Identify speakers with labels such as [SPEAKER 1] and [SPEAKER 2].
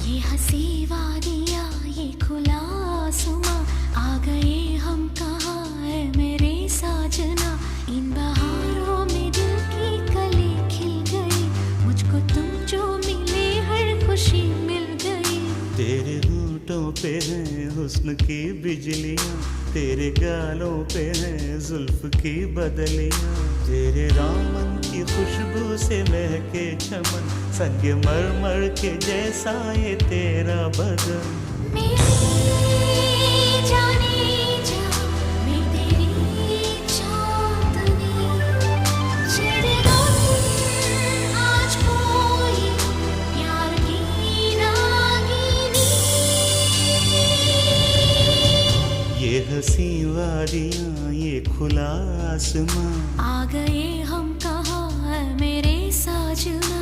[SPEAKER 1] ये हंसी वादियाँ ये खुला आसमां, आ गए हम कहाँ है मेरे साजना। इन बहारों में दिल की कली खिल गई, मुझको तुम जो मिले हर खुशी मिल गई।
[SPEAKER 2] तेरे होठों पे हैं हुस्न की बिजलियाँ, तेरे गालों पे हैं जुल्फ की बदलियाँ। तेरे दामन की खुशबू से महके चमन, संग मरमर के जैसा ये तेरा बदन।
[SPEAKER 1] मेरी जाने जा, मैं तेरी चांदनी, छेड़ेगा आज कोई प्यार की रागिनी।
[SPEAKER 2] ये हंसी वादियाँ ये खुला आसमां,
[SPEAKER 1] आ गए हम कहाँ है मेरे साजना।